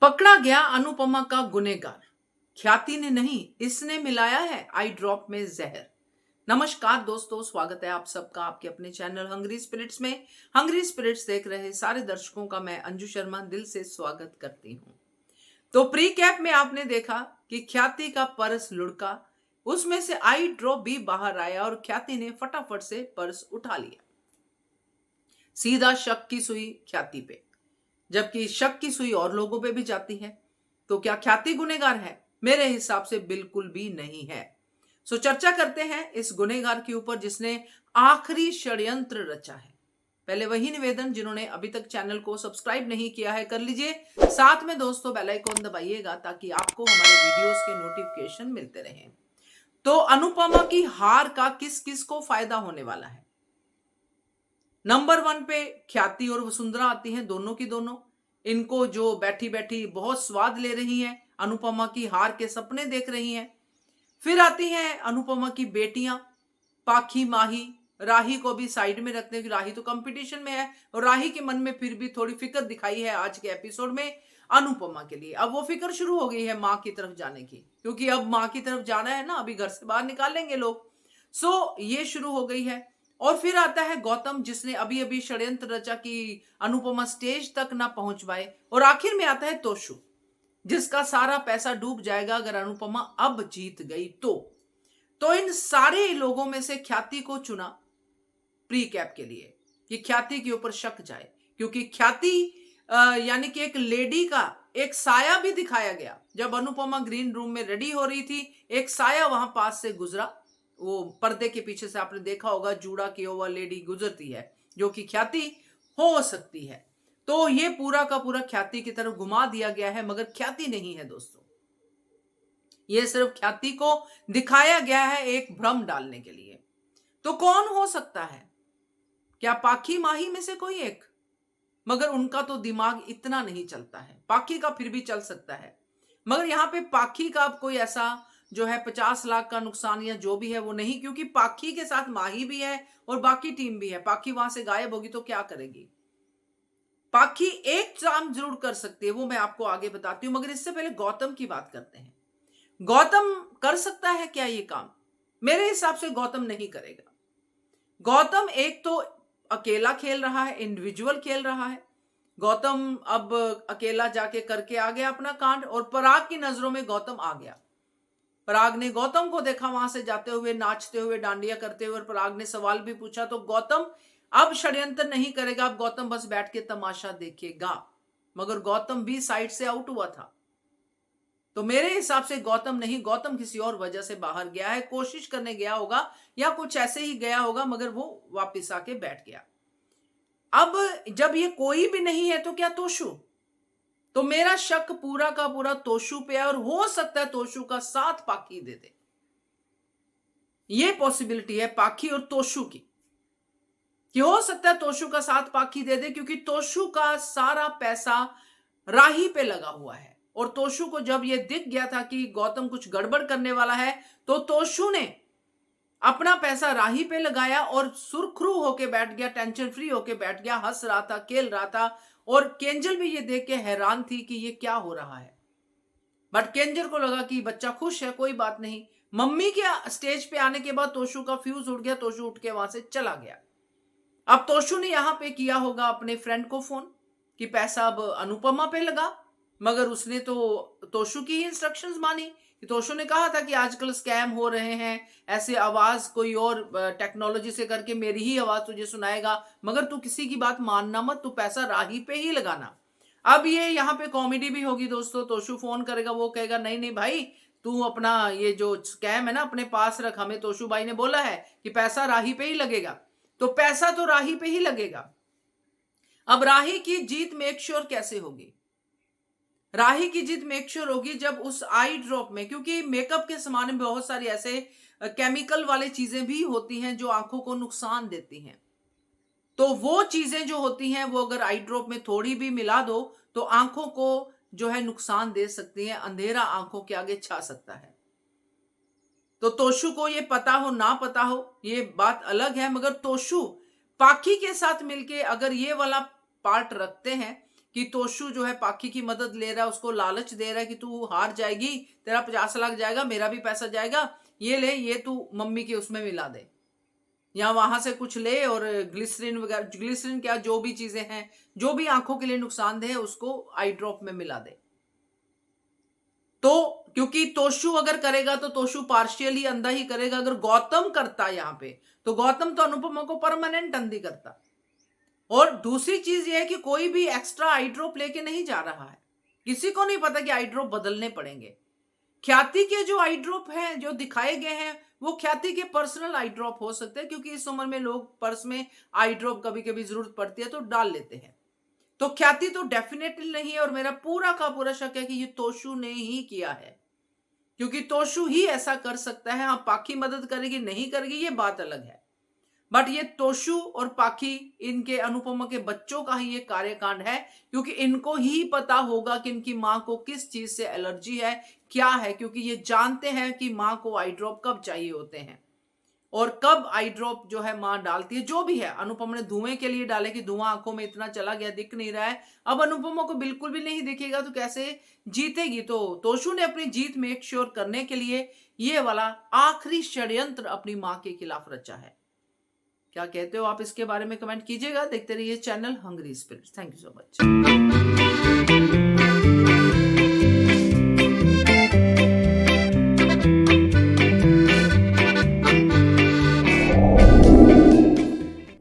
पकड़ा गया अनुपमा का गुनहगार। ख्याति ने नहीं, इसने मिलाया है आई ड्रॉप में जहर। नमस्कार दोस्तों, स्वागत है आप सबका आपके अपने चैनल हंग्री स्पिरिट्स में। हंग्री स्पिरिट्स देख रहे सारे दर्शकों का मैं अंजू शर्मा दिल से स्वागत करती हूँ। तो प्री कैप में आपने देखा कि ख्याति का पर्स लुढ़का, उसमें से आई ड्रॉप भी बाहर आया और ख्याति ने फटाफट से पर्स उठा लिया। सीधा शक की सुई ख्याति पे, जबकि शक की सुई और लोगों पे भी जाती है। तो क्या ख्याति गुनहगार है? मेरे हिसाब से बिल्कुल भी नहीं है। सो चर्चा करते हैं इस गुनहगार के ऊपर जिसने आखिरी षड्यंत्र रचा है। पहले वही निवेदन, जिन्होंने अभी तक चैनल को सब्सक्राइब नहीं किया है कर लीजिए, साथ में दोस्तों बेल आइकॉन दबाइएगा ताकि आपको हमारे वीडियोस के नोटिफिकेशन मिलते रहें। तो अनुपमा की हार का किस किस को फायदा होने वाला है? नंबर 1 पे ख्याति और वसुंधरा आती हैं, दोनों की दोनों। इनको जो बैठी बैठी बहुत स्वाद ले रही हैं, अनुपमा की हार के सपने देख रही हैं। फिर आती हैं अनुपमा की बेटियां, पाखी, माही। राही को भी साइड में रखते हैं कि राही तो कंपटीशन में है, और राही के मन में फिर भी थोड़ी फिक्र दिखाई है आज के एपिसोड में अनुपमा के लिए। अब वो फिक्र शुरू हो गई है माँ की तरफ जाने की, क्योंकि अब माँ की तरफ जाना है ना, अभी घर से बाहर निकालेंगे लोग। सो ये शुरू हो गई है। और फिर आता है गौतम, जिसने अभी अभी षड्यंत्र रचा कि अनुपमा स्टेज तक ना पहुंच पाए। और आखिर में आता है तोशु, जिसका सारा पैसा डूब जाएगा अगर अनुपमा अब जीत गई तो इन सारे लोगों में से ख्याति को चुना प्री कैप के लिए कि ख्याति के ऊपर शक जाए, क्योंकि ख्याति यानी कि एक लेडी का एक साया भी दिखाया गया। जब अनुपमा ग्रीन रूम में रेडी हो रही थी, एक साया वहां पास से गुजरा। वो पर्दे के पीछे से आपने देखा होगा, जूड़ा की ओवर लेडी गुजरती है, जो कि ख्याति हो सकती है। तो ये पूरा का पूरा ख्याति की तरफ घुमा दिया गया है, मगर ख्याति नहीं है दोस्तों। ये सिर्फ ख्याति को दिखाया गया है एक भ्रम डालने के लिए। तो कौन हो सकता है? क्या पाखी, माही में से कोई एक? मगर उनका तो दिमाग इतना नहीं चलता है। पाखी का फिर भी चल सकता है, मगर यहां पे पाखी का अब कोई ऐसा जो है 50 लाख का नुकसान या जो भी है वो नहीं, क्योंकि पाखी के साथ माही भी है और बाकी टीम भी है। पाखी वहां से गायब होगी तो क्या करेगी? पाखी एक काम जरूर कर सकती है, वो मैं आपको आगे बताती हूं। मगर इससे पहले गौतम की बात करते हैं। गौतम कर सकता है क्या ये काम? मेरे हिसाब से गौतम नहीं करेगा। गौतम एक तो अकेला खेल रहा है, इंडिविजुअल खेल रहा है। गौतम अब अकेला जाके करके आ गया अपना कांड, और पराग की नजरों में गौतम आ गया। पराग ने गौतम को देखा वहां से जाते हुए, नाचते हुए, डांडिया करते हुए, और पराग ने सवाल भी पूछा। तो गौतम अब षड्यंत्र नहीं करेगा, अब गौतम बस बैठ के तमाशा देखेगा। मगर गौतम भी साइड से आउट हुआ था। तो मेरे हिसाब से गौतम नहीं, गौतम किसी और वजह से बाहर गया है, कोशिश करने गया होगा या कुछ ऐसे ही गया होगा, मगर वो वापिस आके बैठ गया। अब जब ये कोई भी नहीं है तो क्या तोशु? तो मेरा शक पूरा का पूरा तोशु पे है, और हो सकता है तोशु का साथ पाखी दे दे। ये पॉसिबिलिटी है पाखी और तोशु की, कि हो सकता है तोशु का साथ पाखी दे दे, क्योंकि तोशु का सारा पैसा राही पे लगा हुआ है। और तोशु को जब ये दिख गया था कि गौतम कुछ गड़बड़ करने वाला है, तो तोशु ने अपना पैसा राही पे लगाया और सुरखरू होके बैठ गया, टेंशन फ्री होके बैठ गया, हंस रहा था, खेल रहा था। और केंजल भी ये देख के हैरान थी कि ये क्या हो रहा है। बट केंजल को लगा कि बच्चा खुश है, कोई बात नहीं। मम्मी के स्टेज पे आने के बाद तोशु का फ्यूज उड़ गया, तोशु उठ के वहां से चला गया। अब तोशु ने यहां पे किया होगा अपने फ्रेंड को फोन कि पैसा अब अनुपमा पे लगा, मगर उसने तो तोशु की ही इंस्ट्रक्शंस मानी। तोशु ने कहा था कि आजकल स्कैम हो रहे हैं, ऐसे आवाज कोई और टेक्नोलॉजी से करके मेरी ही आवाज तुझे सुनाएगा, मगर तू किसी की बात मानना मत, तू पैसा राही पे ही लगाना। अब ये यहाँ पे कॉमेडी भी होगी दोस्तों। तोशु फोन करेगा, वो कहेगा नहीं नहीं भाई, तू अपना ये जो स्कैम है ना अपने पास रख, हमें तोशु भाई ने बोला है कि पैसा राही पे ही लगेगा। तो पैसा तो राही पे ही लगेगा। अब राही की जीत मेक श्योर कैसे होगी? राही की जीत मेक श्योर होगी जब उस आई ड्रॉप में, क्योंकि मेकअप के सामान में बहुत सारी ऐसे केमिकल वाली चीजें भी होती हैं जो आंखों को नुकसान देती हैं। तो वो चीजें जो होती हैं वो अगर आई ड्रॉप में थोड़ी भी मिला दो तो आंखों को जो है नुकसान दे सकती हैं, अंधेरा आंखों के आगे छा सकता है। तो तोशु को ये पता हो ना पता हो ये बात अलग है, मगर तोशु पाखी के साथ मिलके अगर ये वाला पार्ट रखते हैं कि तोशु जो है पाखी की मदद ले रहा है, उसको लालच दे रहा है कि तू हार जाएगी, तेरा 50 लाख जाएगा, मेरा भी पैसा जाएगा, ये ले, ये तू मम्मी के उसमें मिला दे, या वहां से कुछ ले और ग्लिसरीन वगैरह, ग्लिसरीन क्या, जो भी चीजें हैं जो भी आंखों के लिए नुकसानदेह है उसको आई ड्रॉप में मिला दे। तो क्योंकि तोशु अगर करेगा तो तोशु पार्शियली अंधा ही करेगा। अगर गौतम करता यहां पे, तो गौतम तो अनुपमा को परमानेंट अंधी करता। और दूसरी चीज यह है कि कोई भी एक्स्ट्रा आई ड्रॉप लेके नहीं जा रहा है, किसी को नहीं पता कि आई ड्रॉप बदलने पड़ेंगे। ख्याति के जो आई ड्रॉप हैं जो दिखाए गए हैं वो ख्याति के पर्सनल आई ड्रॉप हो सकते हैं, क्योंकि इस उम्र में लोग पर्स में आई ड्रॉप कभी कभी जरूरत पड़ती है तो डाल लेते हैं। तो ख्याति तो डेफिनेटली नहीं है, और मेरा पूरा का पूरा शक है कि ये तोशु ने ही किया है, क्योंकि तोशु ही ऐसा कर सकता है। हाँ, पाखी मदद करेगी नहीं करेगी ये बात अलग है, बट ये तोशु और पाखी, इनके अनुपमा के बच्चों का ही ये कार्यकांड है, क्योंकि इनको ही पता होगा कि इनकी मां को किस चीज से एलर्जी है, क्या है, क्योंकि ये जानते हैं कि मां को आई ड्रॉप कब चाहिए होते हैं और कब आई ड्रॉप जो है मां डालती है। जो भी है, अनुपमा ने धुएं के लिए डाले कि धुआं आंखों में इतना चला गया, दिख नहीं रहा है, अब अनुपमा को बिल्कुल भी नहीं दिखेगा तो कैसे जीतेगी। तो तोशु ने अपनी जीत मेक श्योर करने के लिए ये वाला आखिरी षड्यंत्र अपनी मां के खिलाफ रचा है। क्या कहते हो आप इसके बारे में कमेंट कीजिएगा। देखते रहिए channel Hungry Spirits. Thank you so much.